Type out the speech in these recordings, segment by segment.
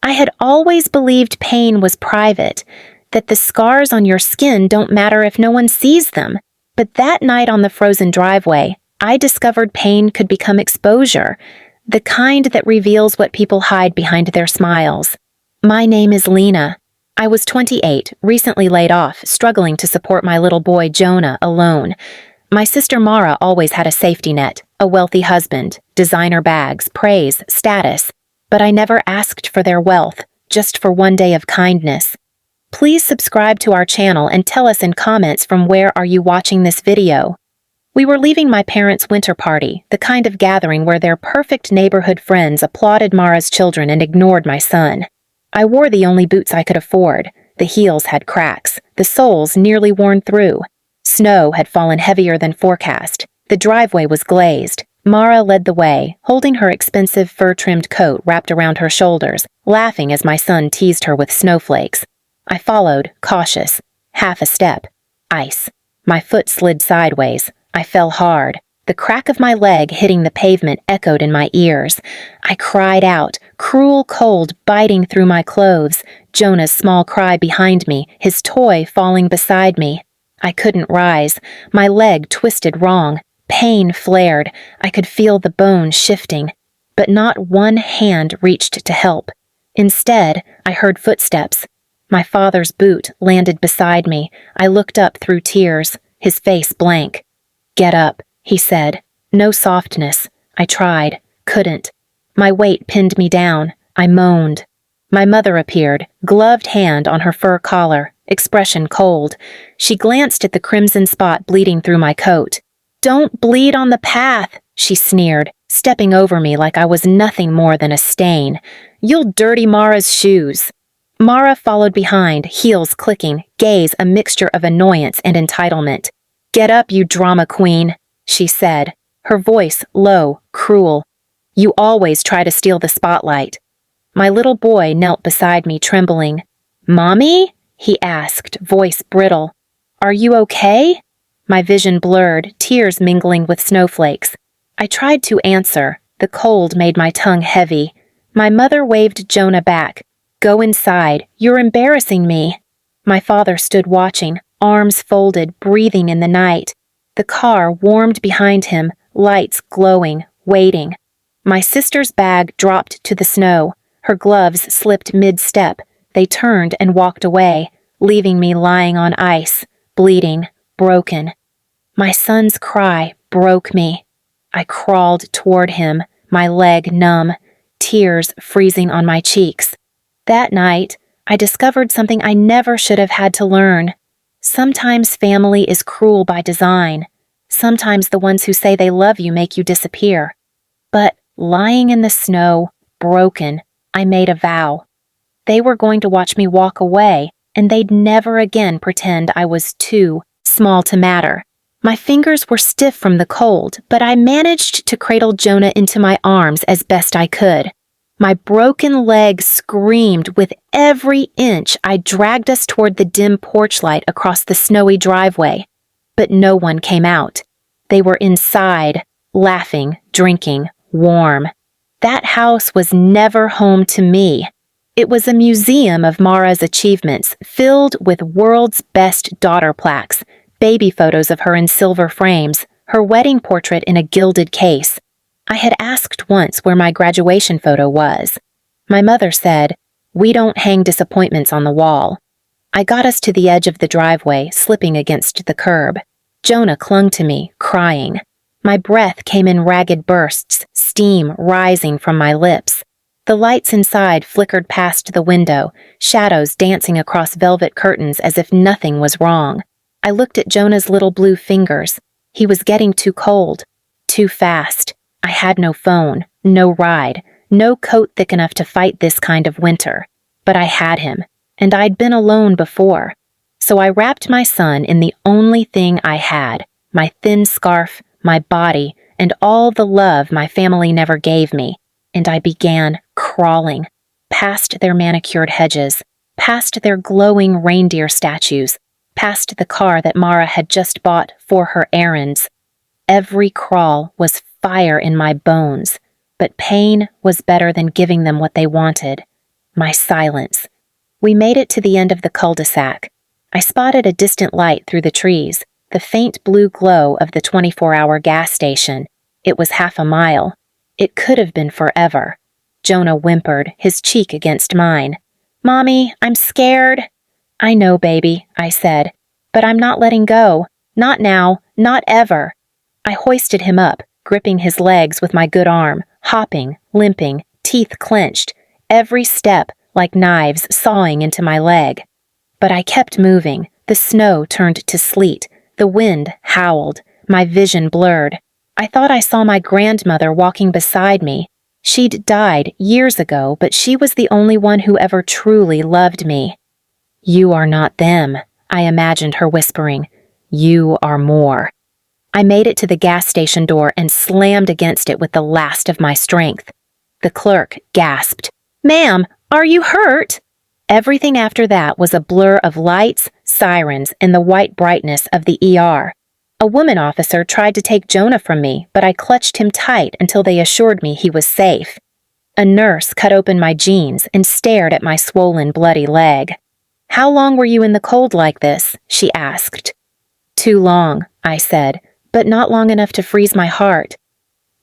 I had always believed pain was private, that the scars on your skin don't matter if no one sees them. But that night on the frozen driveway, I discovered pain could become exposure, the kind that reveals what people hide behind their smiles. My name is Lena. I was 28, recently laid off, struggling to support my little boy Jonah alone. My sister Mara always had a safety net, a wealthy husband, designer bags, praise, status. But I never asked for their wealth, just for one day of kindness. Please subscribe to our channel and tell us in comments from where are you watching this video. We were leaving my parents' winter party, the kind of gathering where their perfect neighborhood friends applauded Mara's children and ignored my son. I wore the only boots I could afford. The heels had cracks, the soles nearly worn through. Snow had fallen heavier than forecast. The driveway was glazed. Mara led the way, holding her expensive fur-trimmed coat wrapped around her shoulders, laughing as my son teased her with snowflakes. I followed, cautious. Half a step. Ice. My foot slid sideways. I fell hard. The crack of my leg hitting the pavement echoed in my ears. I cried out, cruel cold biting through my clothes, Jonah's small cry behind me, his toy falling beside me. I couldn't rise. My leg twisted wrong. Pain flared. I could feel the bone shifting. But not one hand reached to help. Instead, I heard footsteps. My father's boot landed beside me. I looked up through tears, his face blank. "Get up," he said. No softness. I tried. Couldn't. My weight pinned me down. I moaned. My mother appeared, gloved hand on her fur collar, expression cold. She glanced at the crimson spot bleeding through my coat. "Don't bleed on the path," she sneered, stepping over me like I was nothing more than a stain. "You'll dirty Mara's shoes." Mara followed behind, heels clicking, gaze a mixture of annoyance and entitlement. "Get up, you drama queen," she said, her voice low, cruel. "You always try to steal the spotlight." My little boy knelt beside me, trembling. "Mommy?" he asked, voice brittle. "Are you okay?" My vision blurred, tears mingling with snowflakes. I tried to answer. The cold made my tongue heavy. My mother waved Jonah back. "Go inside. You're embarrassing me." My father stood watching, arms folded, breathing in the night. The car warmed behind him, lights glowing, waiting. My sister's bag dropped to the snow. Her gloves slipped mid-step. They turned and walked away, leaving me lying on ice, bleeding, broken. My son's cry broke me. I crawled toward him, my leg numb, tears freezing on my cheeks. That night, I discovered something I never should have had to learn. Sometimes family is cruel by design. Sometimes the ones who say they love you make you disappear. But lying in the snow, broken, I made a vow. They were going to watch me walk away, and they'd never again pretend I was too small to matter. My fingers were stiff from the cold, but I managed to cradle Jonah into my arms as best I could. My broken leg screamed with every inch I dragged us toward the dim porch light across the snowy driveway. But no one came out. They were inside, laughing, drinking, warm. That house was never home to me. It was a museum of Mara's achievements, filled with world's best daughter plaques, baby photos of her in silver frames, her wedding portrait in a gilded case. I had asked once where my graduation photo was. My mother said, "We don't hang disappointments on the wall." I got us to the edge of the driveway, slipping against the curb. Jonah clung to me, crying. My breath came in ragged bursts, steam rising from my lips. The lights inside flickered past the window, shadows dancing across velvet curtains as if nothing was wrong. I looked at Jonah's little blue fingers. He was getting too cold, too fast. I had no phone, no ride, no coat thick enough to fight this kind of winter. But I had him, and I'd been alone before. So I wrapped my son in the only thing I had, my thin scarf, my body, and all the love my family never gave me, and I began crawling, past their manicured hedges, past their glowing reindeer statues, past the car that Mara had just bought for her errands. Every crawl was fire in my bones, but pain was better than giving them what they wanted. my silence. We made it to the end of the cul-de-sac. I spotted a distant light through the trees, the faint blue glow of the 24-hour gas station. It was half a mile. It could have been forever. Jonah whimpered, his cheek against mine. "Mommy, I'm scared." "I know, baby," I said, "but I'm not letting go. Not now, not ever." I hoisted him up, gripping his legs with my good arm, hopping, limping, teeth clenched, every step like knives sawing into my leg. But I kept moving. The snow turned to sleet. The wind howled. My vision blurred. I thought I saw my grandmother walking beside me. She'd died years ago, but she was the only one who ever truly loved me. "You are not them," I imagined her whispering. "You are more." I made it to the gas station door and slammed against it with the last of my strength. The clerk gasped, "Ma'am, are you hurt?" Everything after that was a blur of lights, sirens, and the white brightness of the ER. A woman officer tried to take Jonah from me, but I clutched him tight until they assured me he was safe. A nurse cut open my jeans and stared at my swollen, bloody leg. "How long were you in the cold like this?" she asked. "Too long," I said, "but not long enough to freeze my heart."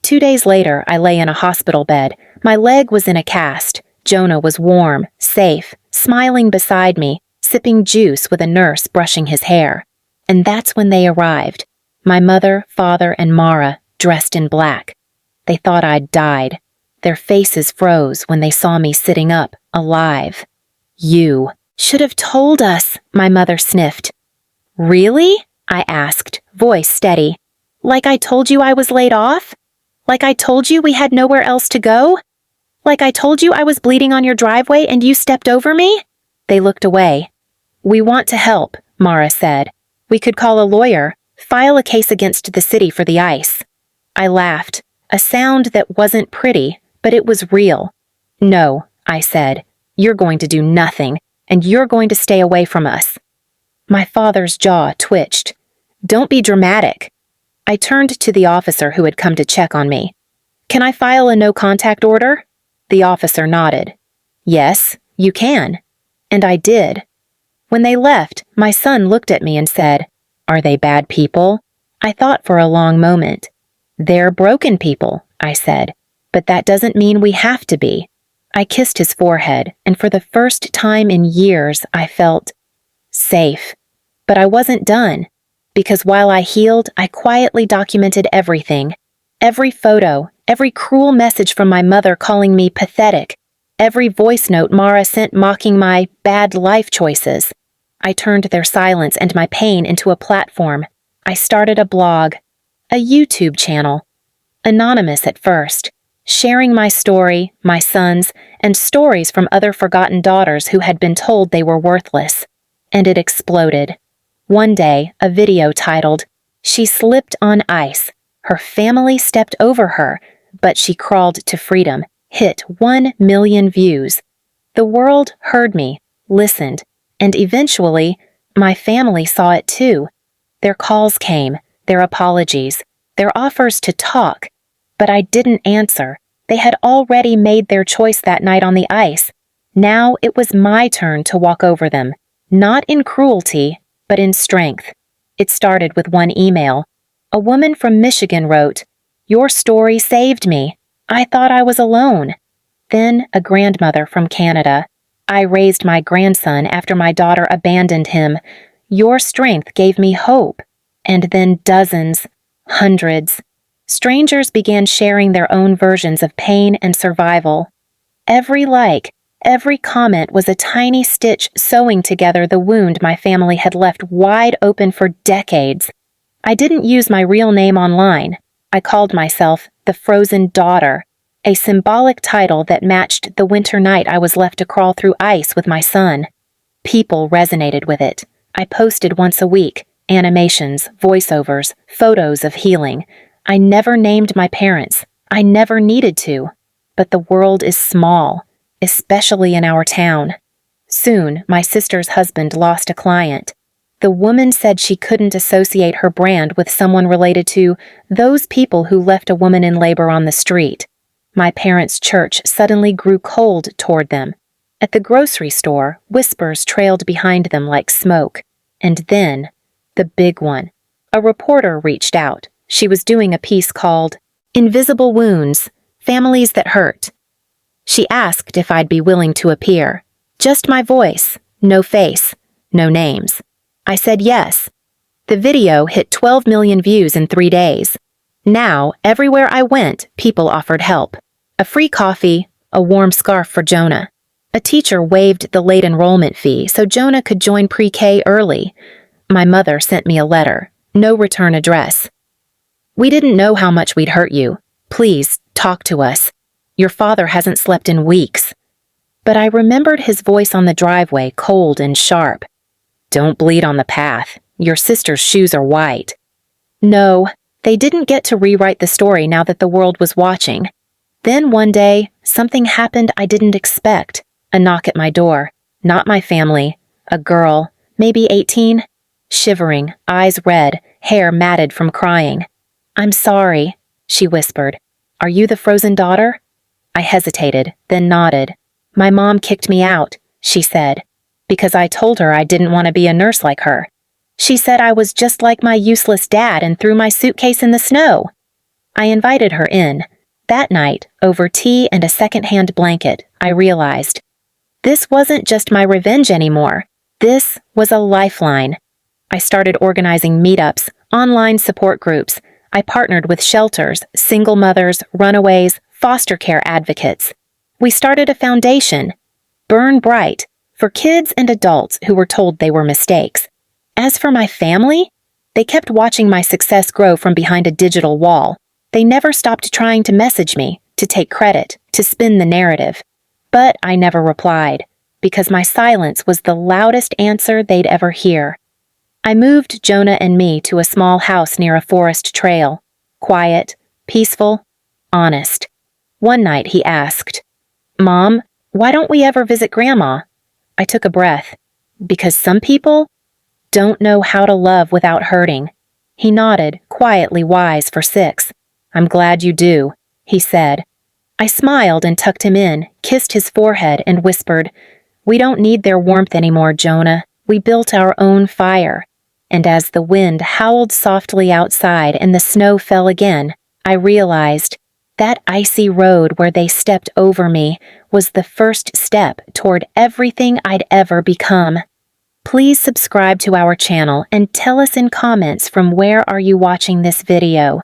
2 days later, I lay in a hospital bed. My leg was in a cast. Jonah was warm, safe, smiling beside me, sipping juice with a nurse brushing his hair. And that's when they arrived. My mother, father, and Mara, dressed in black. They thought I'd died. Their faces froze when they saw me sitting up, alive. "You should have told us," my mother sniffed. "Really?" I asked, voice steady. "Like I told you I was laid off? Like I told you we had nowhere else to go? Like I told you I was bleeding on your driveway and you stepped over me?" They looked away. "We want to help," Mara said. "We could call a lawyer, file a case against the city for the ice." I laughed, a sound that wasn't pretty, but it was real. "No," I said, "you're going to do nothing, and you're going to stay away from us." My father's jaw twitched. "Don't be dramatic." I turned to the officer who had come to check on me. "Can I file a no-contact order?" The officer nodded. "Yes, you can." And I did. When they left, my son looked at me and said, "Are they bad people?" I thought for a long moment. "They're broken people," I said, "but that doesn't mean we have to be." I kissed his forehead, and for the first time in years, I felt safe. But I wasn't done, because while I healed, I quietly documented everything. Every photo, every cruel message from my mother calling me pathetic, every voice note Mara sent mocking my bad life choices. I turned their silence and my pain into a platform. I started a blog, a YouTube channel. Anonymous at first, sharing my story, my son's, and stories from other forgotten daughters who had been told they were worthless. And it exploded. One day, a video titled, "She Slipped on Ice. Her family stepped over her, but she crawled to freedom," hit 1 million views. The world heard me, listened, and eventually, my family saw it too. Their calls came, their apologies, their offers to talk. But I didn't answer. They had already made their choice that night on the ice. Now it was my turn to walk over them, not in cruelty, but in strength. It started with one email. A woman from Michigan wrote, "Your story saved me. I thought I was alone." Then a grandmother from Canada. "I raised my grandson after my daughter abandoned him. Your strength gave me hope." And then dozens, hundreds. Strangers began sharing their own versions of pain and survival. Every like, every comment was a tiny stitch sewing together the wound my family had left wide open for decades. I didn't use my real name online. I called myself the Frozen Daughter, a symbolic title that matched the winter night I was left to crawl through ice with my son. People resonated with it. I posted once a week, animations, voiceovers, photos of healing. I never named my parents. I never needed to. But the world is small, especially in our town. Soon, my sister's husband lost a client. The woman said she couldn't associate her brand with someone related to those people who left a woman in labor on the street. My parents' church suddenly grew cold toward them. At the grocery store, whispers trailed behind them like smoke. And then, the big one. A reporter reached out. She was doing a piece called Invisible Wounds, Families That Hurt. She asked if I'd be willing to appear. Just my voice, no face, no names. I said yes. The video hit 12 million views in 3 days. Now, everywhere I went, people offered help. A free coffee, a warm scarf for Jonah. A teacher waived the late enrollment fee so Jonah could join pre-K early. My mother sent me a letter. No return address. We didn't know how much we'd hurt you. Please, talk to us. Your father hasn't slept in weeks. But I remembered his voice on the driveway, cold and sharp. Don't bleed on the path. Your sister's shoes are white. No, they didn't get to rewrite the story now that the world was watching. Then one day, something happened I didn't expect. A knock at my door. Not my family. A girl, maybe 18. Shivering, eyes red, hair matted from crying. I'm sorry, she whispered. Are you the frozen daughter? I hesitated, then nodded. My mom kicked me out, she said, because I told her I didn't want to be a nurse like her. She said I was just like my useless dad and threw my suitcase in the snow. I invited her in. That night, over tea and a second-hand blanket, I realized this wasn't just my revenge anymore. This was a lifeline. I started organizing meetups, online support groups. I partnered with shelters, single mothers, runaways, foster care advocates. We started a foundation, Burn Bright, for kids and adults who were told they were mistakes. As for my family, they kept watching my success grow from behind a digital wall. They never stopped trying to message me, to take credit, to spin the narrative. But I never replied, because my silence was the loudest answer they'd ever hear. I moved Jonah and me to a small house near a forest trail. Quiet, peaceful, honest. One night he asked, Mom, why don't we ever visit Grandma? I took a breath. Because some people don't know how to love without hurting. He nodded, quietly wise for 6. I'm glad you do, he said. I smiled and tucked him in, kissed his forehead, and whispered, We don't need their warmth anymore, Jonah. We built our own fire. And as the wind howled softly outside and the snow fell again, I realized that icy road where they stepped over me was the first step toward everything I'd ever become. Please subscribe to our channel and tell us in comments from where are you watching this video.